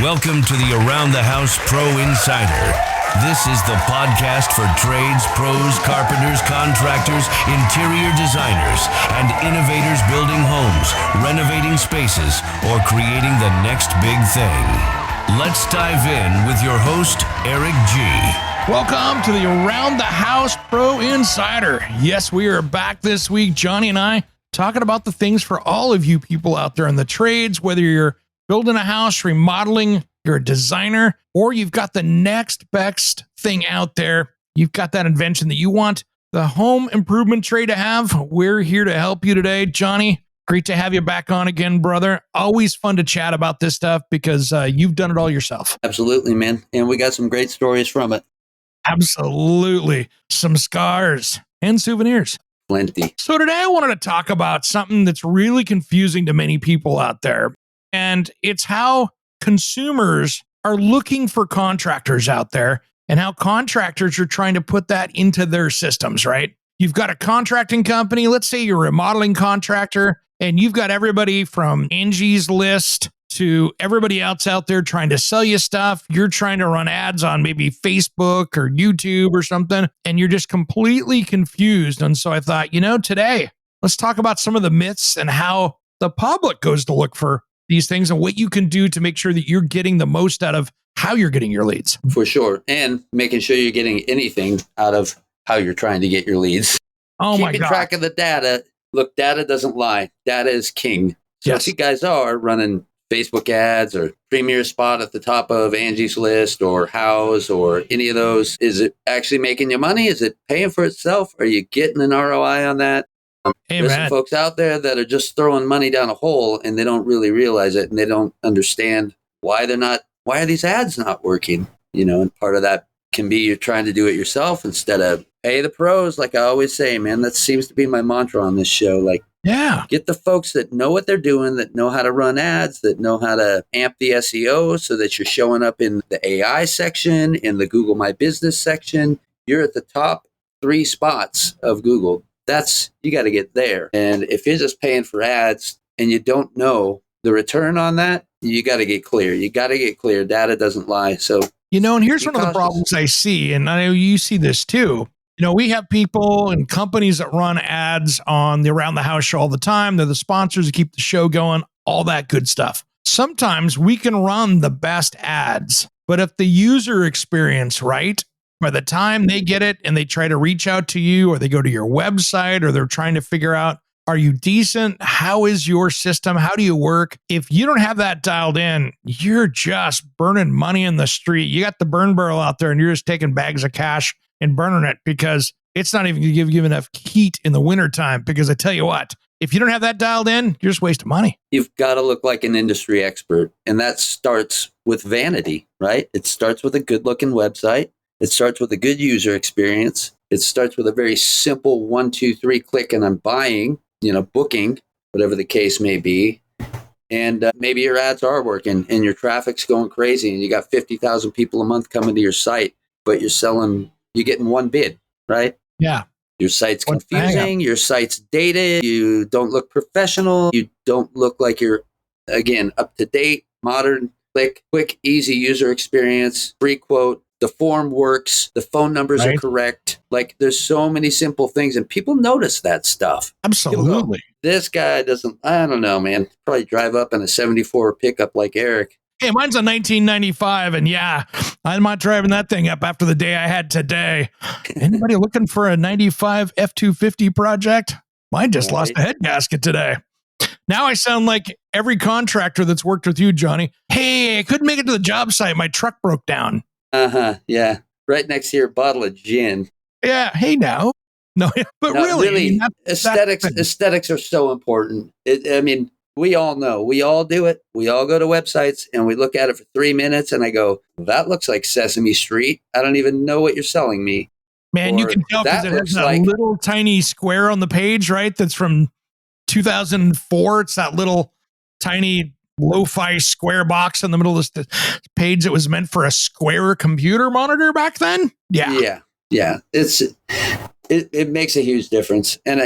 Welcome to the Around the House Pro Insider. This is the podcast for trades, pros, carpenters, contractors, interior designers, and innovators building homes, renovating spaces, or creating the next big thing. Let's dive in with your host, Eric G. Welcome to the Around the House Pro Insider. Yes, we are back this week, Johnny and I, talking about the things for all of you people out there in the trades, whether you're building a house, remodeling, you're a designer, or you've got the next best thing out there. You've got that invention that you want the home improvement trade to have. We're here to help you today. Johnny, great to have you back on again, brother. Always fun to chat about this stuff because you've done it all yourself. Absolutely, man. And we got some great stories from it. Absolutely. Some scars and souvenirs. Plenty. So today I wanted to talk about something that's really confusing to many people out there. And it's how consumers are looking for contractors out there and how contractors are trying to put that into their systems, right? You've got a contracting company. Let's say you're a remodeling contractor and you've got everybody from Angie's List to everybody else out there trying to sell you stuff. You're trying to run ads on maybe Facebook or YouTube or something, and you're just completely confused. And so I thought, today, let's talk about some of the myths and how the public goes to look for these things and what you can do to make sure that you're getting the most out of how you're getting your leads. For sure. And making sure you're getting anything out of how you're trying to get your leads. Oh my God. Keeping track of the data. Look, data doesn't lie. Data is king. So Yes. if you guys are running Facebook ads or premier spot at the top of Angie's List or House or any of those, is it actually making you money? Is it paying for itself? Are you getting an ROI on that? There's some folks out there that are just throwing money down a hole and they don't really realize it and they don't understand why are these ads not working? And part of that can be you're trying to do it yourself instead of pay the pros. Like I always say, man, that seems to be my mantra on this show. Like, yeah, get the folks that know what they're doing, that know how to run ads, that know how to amp the SEO so that you're showing up in the AI section, in the Google My Business section. You're at the top 3 spots of Google. You got to get there. And if you're just paying for ads and you don't know the return on that, you got to get clear. You got to get clear. Data doesn't lie. So, and here's one of the problems I see, and I know you see this too. We have people and companies that run ads on the Around the House show all the time. They're the sponsors that keep the show going, all that good stuff. Sometimes we can run the best ads, but if the user experience, right, by the time they get it and they try to reach out to you or they go to your website or they're trying to figure out, are you decent? How is your system? How do you work? If you don't have that dialed in, you're just burning money in the street. You got the burn barrel out there and you're just taking bags of cash and burning it because it's not even going to give you enough heat in the wintertime. Because I tell you what, if you don't have that dialed in, you're just wasting money. You've got to look like an industry expert. And that starts with vanity, right? It starts with a good looking website. It starts with a good user experience. It starts with a very simple 1, 2, 3 click and I'm buying, booking, whatever the case may be. And maybe your ads are working and your traffic's going crazy and you got 50,000 people a month coming to your site, but you're getting one bid, right? Yeah. Your site's confusing. Your site's dated. You don't look professional. You don't look like you're, again, up to date, modern, quick, easy user experience, free quote. The form works. The phone numbers are correct. Like there's so many simple things and people notice that stuff. Absolutely. This guy doesn't, I don't know, man. Probably drive up in a 74 pickup like Eric. Hey, mine's a 1995, and yeah, I'm not driving that thing up after the day I had today. Anybody looking for a 95 F-250 project? Mine just lost a head gasket today. Now I sound like every contractor that's worked with you, Johnny. Hey, I couldn't make it to the job site. My truck broke down. Yeah. Right next to your bottle of gin. Yeah. Hey, now. No, but really aesthetics are so important. We all know. We all do it. We all go to websites and we look at it for 3 minutes and I go, that looks like Sesame Street. I don't even know what you're selling me. Man, you can tell because it has that little tiny square on the page, right? That's from 2004. It's that little tiny lo-fi square box in the middle of this page that was meant for a square computer monitor back then. Yeah. It makes a huge difference. And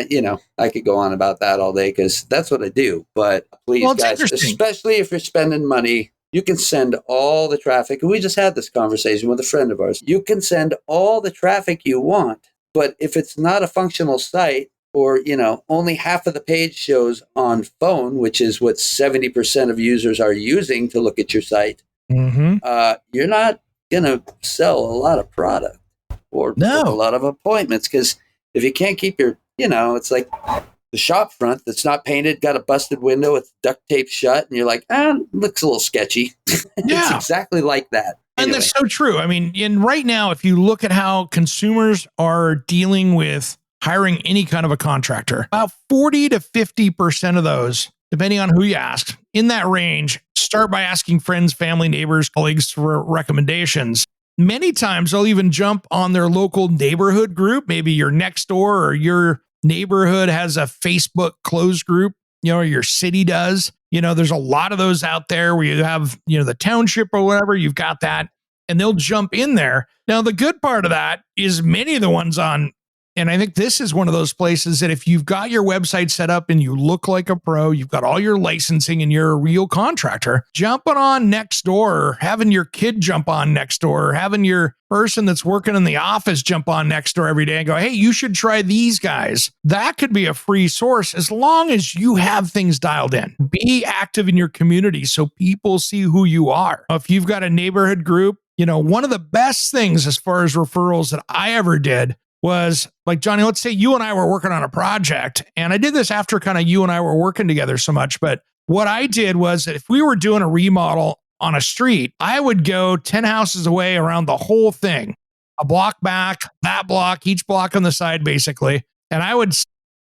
I could go on about that all day because that's what I do. But please, guys, especially if you're spending money, You can send all the traffic. And we just had this conversation with a friend of ours. You can send all the traffic you want, but if it's not a functional site, or, only half of the page shows on phone, which is what 70% of users are using to look at your site, you're not going to sell a lot of product or book a lot of appointments. Because if you can't keep your, it's like the shop front that's not painted, got a busted window, it's duct tape shut, and you're like, looks a little sketchy. It's exactly like that. Anyway. And that's so true. I mean, right now, if you look at how consumers are dealing with hiring any kind of a contractor, about 40 to 50% of those, depending on who you ask, in that range, start by asking friends, family, neighbors, colleagues for recommendations. Many times they'll even jump on their local neighborhood group. Maybe your next door or your neighborhood has a Facebook closed group, or your city does. There's a lot of those out there where you have, the township or whatever, you've got that, and they'll jump in there. Now, the good part of that is many of the ones on, and I think this is one of those places that if you've got your website set up and you look like a pro, you've got all your licensing and you're a real contractor, jumping on Nextdoor, or having your kid jump on Nextdoor, or having your person that's working in the office jump on Nextdoor every day and go, hey, you should try these guys. That could be a free source as long as you have things dialed in. Be active in your community so people see who you are. If you've got a neighborhood group, one of the best things as far as referrals that I ever did was, like, Johnny, let's say you and I were working on a project, and I did this after kind of you and I were working together so much, but what I did was that if we were doing a remodel on a street, I would go 10 houses away around the whole thing, a block back, that block, each block on the side, basically, and I would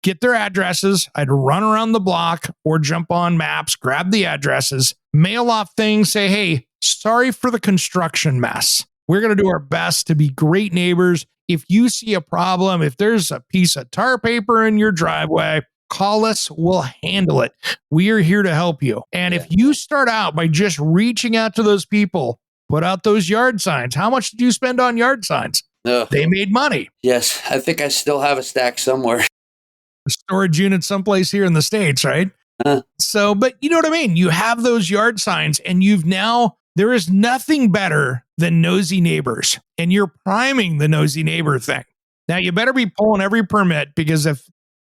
get their addresses. I'd run around the block or jump on maps, grab the addresses, mail off things, say, hey, sorry for the construction mess. We're going to do our best to be great neighbors. If you see a problem, if there's a piece of tar paper in your driveway, call us. We'll handle it. We are here to help you. And if you start out by just reaching out to those people, put out those yard signs. How much did you spend on yard signs? They made money. Yes. I think I still have a stack somewhere. A storage unit someplace here in the States, right? So, but you know what I mean? You have those yard signs, and there is nothing better than nosy neighbors, and you're priming the nosy neighbor thing. Now, you better be pulling every permit, because if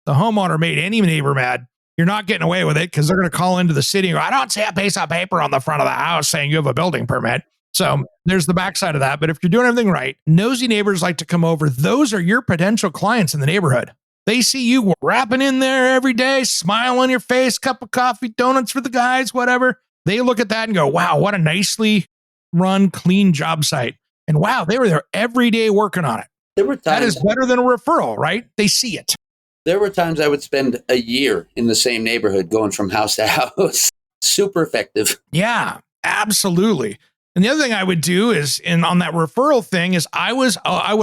the homeowner made any neighbor mad, you're not getting away with it, because they're going to call into the city and go, I don't see a piece of paper on the front of the house saying you have a building permit. So there's the backside of that. But if you're doing everything right, nosy neighbors like to come over. Those are your potential clients in the neighborhood. They see you rapping in there every day, smile on your face, cup of coffee, donuts for the guys, whatever. They look at that and go, wow, what a nicely run, clean job site. And wow, they were there every day working on it. That is better than a referral, right? They see it. There were times I would spend a year in the same neighborhood going from house to house. Super effective. Yeah, absolutely. And the other thing I would do is, on that referral thing, is I would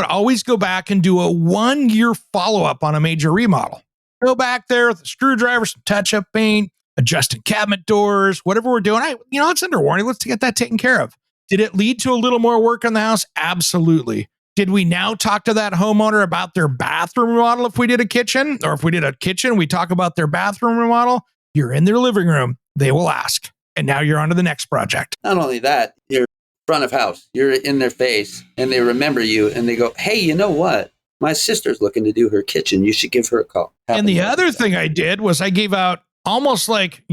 always go back and do a 1-year follow-up on a major remodel. Go back there with a screwdriver, some touch-up paint, adjusting cabinet doors, whatever we're doing. It's under warranty. Let's get that taken care of. Did it lead to a little more work on the house? Absolutely. Did we now talk to that homeowner about their bathroom remodel if we did a kitchen? Or if we did a kitchen, we talk about their bathroom remodel? You're in their living room. They will ask. And now you're on to the next project. Not only that, you're front of house. You're in their face, and they remember you, and they go, hey, you know what? My sister's looking to do her kitchen. You should give her a call. And the other thing I did was I gave out almost like,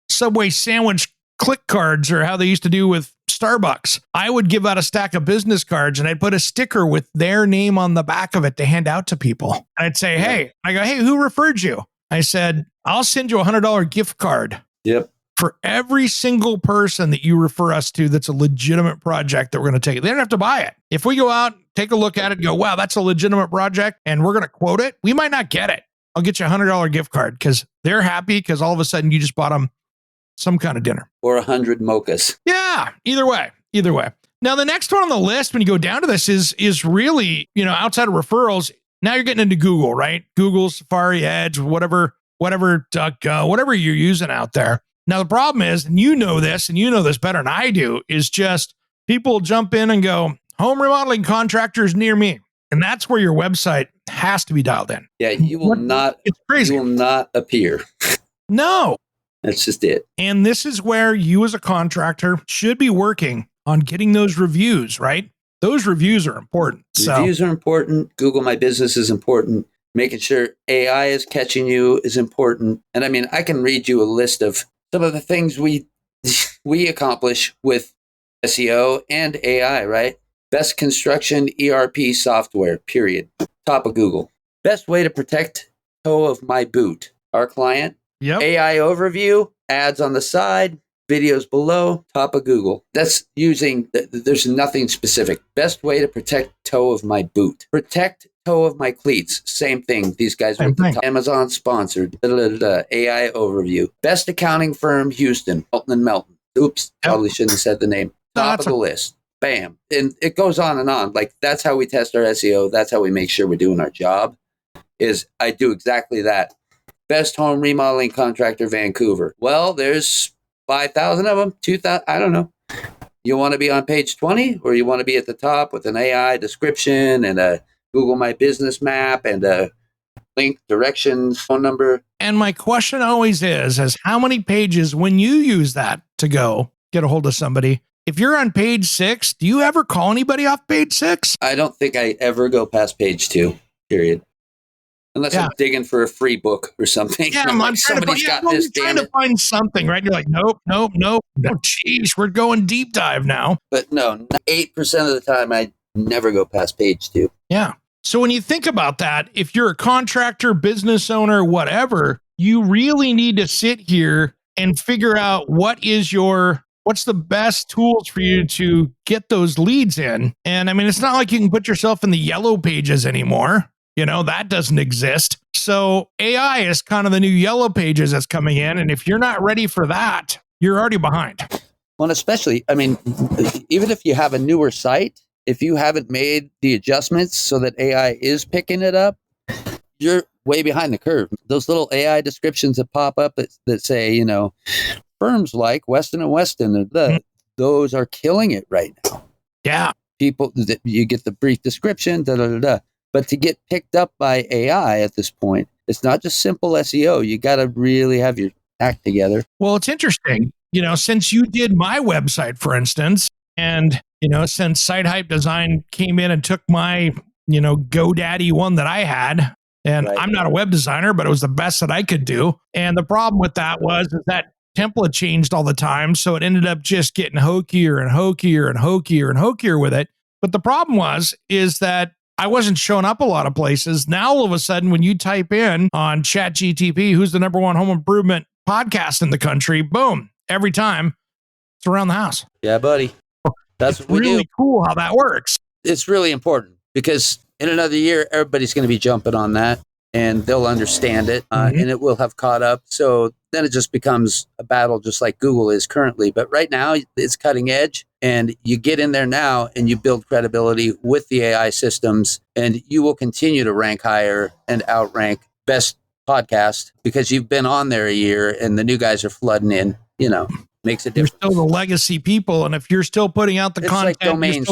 Subway sandwich click cards, or how they used to do with Starbucks. I would give out a stack of business cards, and I'd put a sticker with their name on the back of it to hand out to people. And I'd say, hey, who referred you? I said, I'll send you a $100 gift card. Yep. For every single person that you refer us to that's a legitimate project that we're going to take. They don't have to buy it. If we go out, take a look at it and go, wow, that's a legitimate project, and we're going to quote it, we might not get it. I'll get you a $100 gift card, because they're happy because all of a sudden you just bought them some kind of dinner. Or 100 mochas. Yeah, either way. Now, the next one on the list, when you go down to this, is really, outside of referrals, now you're getting into Google, right? Google, Safari, Edge, whatever, DuckDuckGo, whatever you're using out there. Now, the problem is, and you know this better than I do, is just people jump in and go, home remodeling contractors near me. And that's where your website has to be dialed in. Yeah, you will not. It's crazy. You will not appear. No. That's just it. And this is where you as a contractor should be working on getting those reviews, right? Those reviews are important. Reviews are important. Google My Business is important. Making sure AI is catching you is important. And I mean, I can read you a list of some of the things we accomplish with SEO and AI, right? Best construction ERP software, period. Top of Google. Best way to protect toe of my boot. Our client. Yep. AI overview, ads on the side, videos below, top of Google. That's using, there's nothing specific. Best way to protect toe of my boot. Protect toe of my cleats. Same thing. These guys are at the top. Amazon sponsored. AI overview. Best accounting firm, Houston. Melton and Melton. Oops, probably shouldn't have said the name. Top of the list. Bam. And it goes on and on. Like, that's how we test our SEO. That's how we make sure we're doing our job. Is I do exactly that. Best home remodeling contractor, Vancouver. Well, there's 5,000 of them, 2,000, I don't know. You want to be on page 20 or you want to be at the top with an AI description and a Google My Business map and a link, directions, phone number? And my question always is how many pages, when you use that to go get a hold of somebody, if you're on page 6, do you ever call anybody off page 6? I don't think I ever go past page 2, period. Unless I'm digging for a free book or something. Yeah, I'm trying to find something, right? You're like, nope. Oh, geez, we're going deep dive now. But no, 8% of the time, I never go past page 2. Yeah. So when you think about that, if you're a contractor, business owner, whatever, you really need to sit here and figure out what's the best tools for you to get those leads in. And I mean, it's not like you can put yourself in the yellow pages anymore. That doesn't exist. So AI is kind of the new yellow pages that's coming in. And if you're not ready for that, you're already behind. Well, especially, I mean, even if you have a newer site, if you haven't made the adjustments so that AI is picking it up, you're way behind the curve. Those little AI descriptions that pop up that say, firms like Weston and Weston, those are killing it right now. Yeah. People, you get the brief description, But to get picked up by AI at this point, it's not just simple SEO. You got to really have your act together. Well, it's interesting, since you did my website, for instance, and, since Site Hype Design came in and took my, GoDaddy one that I had, and right. I'm not a web designer, but it was the best that I could do. And the problem with that was that template changed all the time. So it ended up just getting hokier and hokier and hokier and hokier with it. But the problem is that I wasn't showing up a lot of places. Now, all of a sudden, when you type in on ChatGTP, who's the #1 home improvement podcast in the country, boom, every time it's around the house. Yeah, buddy. That's what we really do. Cool how that works. It's really important because in another year, everybody's going to be jumping on that and they'll understand it and it will have caught up. So then it just becomes a battle just like Google is currently. But right now, it's cutting edge. And you get in there now and you build credibility with the AI systems, and you will continue to rank higher and outrank best podcast because you've been on there a year and the new guys are flooding in, makes a difference. You're still the legacy people. And if you're still putting out the content, like domain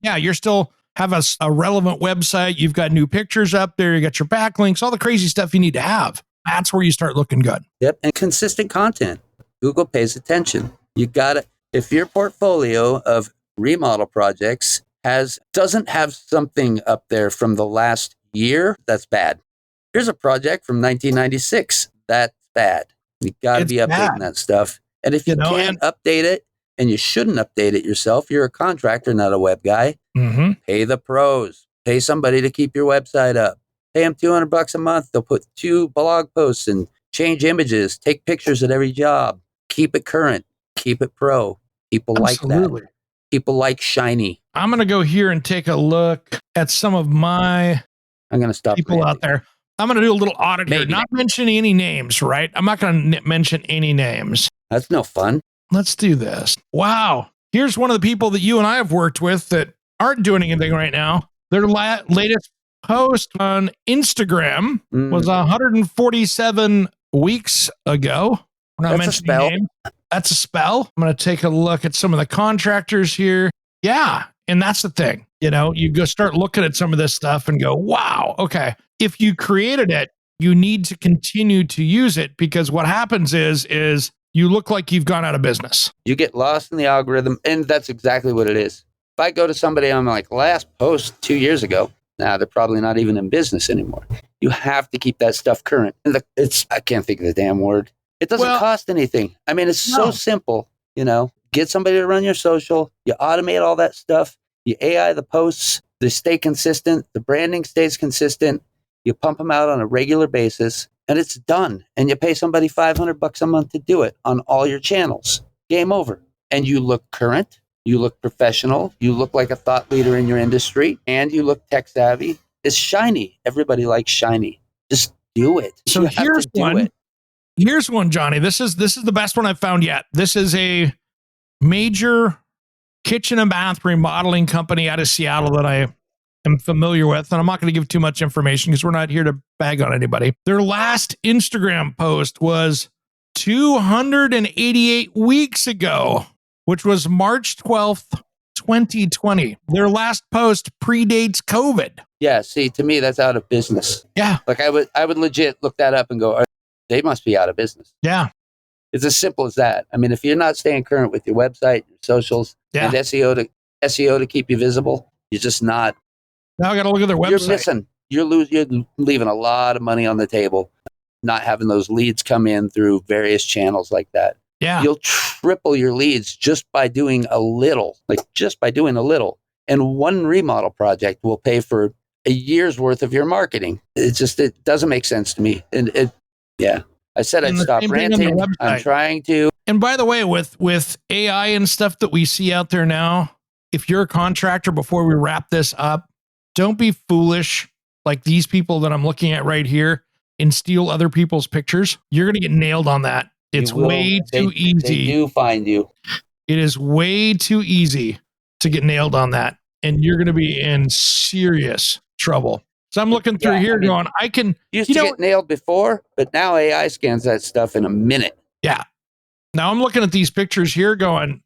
you're still have a relevant website. You've got new pictures up there. You got your backlinks, all the crazy stuff you need to have. That's where you start looking good. Yep. And consistent content. Google pays attention. You got to. If your portfolio of remodel projects doesn't have something up there from the last year, that's bad. Here's a project from 1996. That's bad. You got to be updating that stuff. And if you can't update it, and you shouldn't update it yourself, you're a contractor, not a web guy. Pay the pros. Pay somebody to keep your website up. Pay them $200 a month. They'll put 2 blog posts and change images, take pictures at every job. Keep it current. Keep it pro. People Absolutely. like that. People like shiny. I'm going to go here and take a look at some of my I'm going to stop people out there. I'm going to do a little audit here, not mentioning any names, right? I'm not going to mention any names. That's no fun. Let's do this. Wow. Here's one of the people that you and I have worked with that aren't doing anything right now. Their latest post on Instagram was 147 weeks ago. We're not mentioning a name. That's a spell. I'm going to take a look at some of the contractors here. Yeah. And that's the thing. You go start looking at some of this stuff and go, wow, okay. If you created it you need to continue to use it, because what happens is you look like you've gone out of business. You get lost in the algorithm, and that's exactly what it is. If I go to somebody, I'm like, last post 2 years ago, now they're probably not even in business anymore. You have to keep that stuff current. And I can't think of the damn word. It doesn't cost anything. I mean, it's so simple, get somebody to run your social, you automate all that stuff, you AI the posts, they stay consistent, the branding stays consistent, you pump them out on a regular basis, and it's done. And you pay somebody $500 a month to do it on all your channels. Game over. And you look current, you look professional, you look like a thought leader in your industry, and you look tech savvy. It's shiny. Everybody likes shiny. Just do it. So here's one. Here's one, Johnny. This is the best one I've found yet. This is a major kitchen and bath remodeling company out of Seattle that I am familiar with, and I'm not going to give too much information because we're not here to bag on anybody. Their last Instagram post was 288 weeks ago, which was March 12th, 2020. Their last post predates COVID. Yeah, see, to me, that's out of business. Yeah. Like I would legit look that up and go, they must be out of business. Yeah. It's as simple as that. I mean, if you're not staying current with your website, your socials, and SEO to keep you visible, you're just not. Now I got to look at their website. You're leaving a lot of money on the table, not having those leads come in through various channels like that. Yeah. You'll triple your leads just by doing a little. And one remodel project will pay for a year's worth of your marketing. It doesn't make sense to me. And I said I'd stop ranting. I'm trying to. And by the way, with AI and stuff that we see out there now, if you're a contractor, before we wrap this up, don't be foolish like these people that I'm looking at right here and steal other people's pictures. You're going to get nailed on that. It's way too easy. They do find you. It is way too easy to get nailed on that. And you're going to be in serious trouble. So I'm looking through here going, I can... Used to get nailed before, but now AI scans that stuff in a minute. Yeah. Now I'm looking at these pictures here going,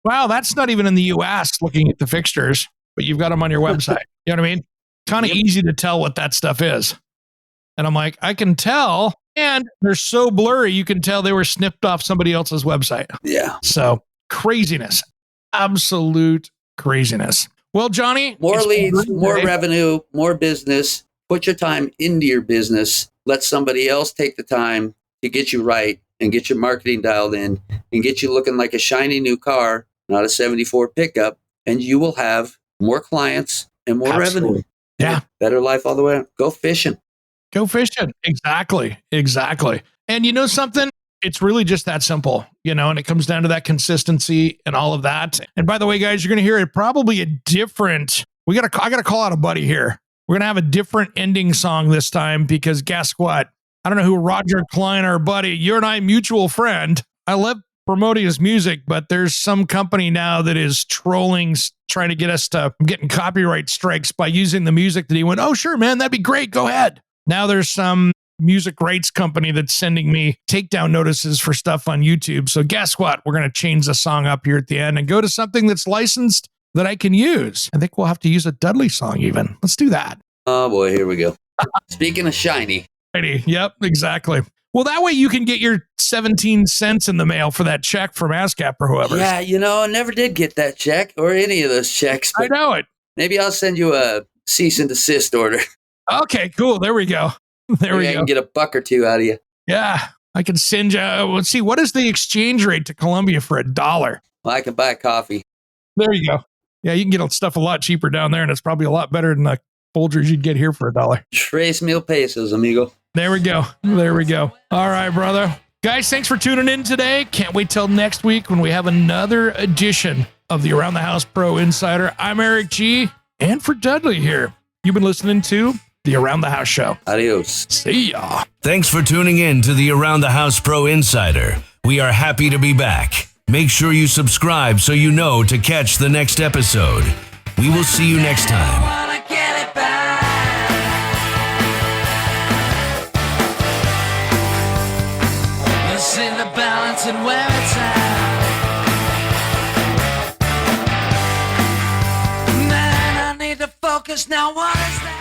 wow, that's not even in the US looking at the fixtures, but you've got them on your website. You know what I mean? Kind of easy to tell what that stuff is. And I'm like, I can tell. And they're so blurry, you can tell they were snipped off somebody else's website. Yeah. So craziness. Absolute craziness. Well, Johnny. More leads, more revenue, more business. Put your time into your business. Let somebody else take the time to get you right and get your marketing dialed in and get you looking like a shiny new car, not a 74 pickup. And you will have more clients and more revenue. Yeah. Better life all the way. Go fishing. Go fishing. Exactly. And you know something? It's really just that simple, and it comes down to that consistency and all of that. And by the way, guys, you're going to hear it probably a different, I got to call out a buddy here. We're going to have a different ending song this time because guess what? I don't know who Roger Klein, our buddy, you and I mutual friend. I love promoting his music, but there's some company now that is trolling, trying to get us to getting copyright strikes by using the music that he went, oh, sure, man, that'd be great. Go ahead. Now there's some music rights company that's sending me takedown notices for stuff on YouTube. So guess what? We're going to change the song up here at the end and go to something that's licensed that I can use. I think we'll have to use a Dudley song even. Let's do that. Oh boy, here we go. Speaking of shiny. Yep, exactly. Well, that way you can get your 17 cents in the mail for that check from ASCAP or whoever. Yeah, I never did get that check or any of those checks. I know it. Maybe I'll send you a cease and desist order. Okay, cool. There we go. There we go. I can get $1 or $2 out of you. Yeah, I can send you. Let's see, what is the exchange rate to Colombia for $1? Well, I can buy coffee. There you go. Yeah, you can get stuff a lot cheaper down there, and it's probably a lot better than the Folgers you'd get here for $1. 3,000 pesos, amigo. There we go. All right, brother. Guys, thanks for tuning in today. Can't wait till next week when we have another edition of the Around the House Pro Insider. I'm Eric G. And for Dudley here, you've been listening to the Around the House Show. Adios. See ya. Thanks for tuning in to the Around the House Pro Insider. We are happy to be back. Make sure you subscribe so you know to catch the next episode. We will see you next time. And where it's at. Man, I need to focus now. What is that?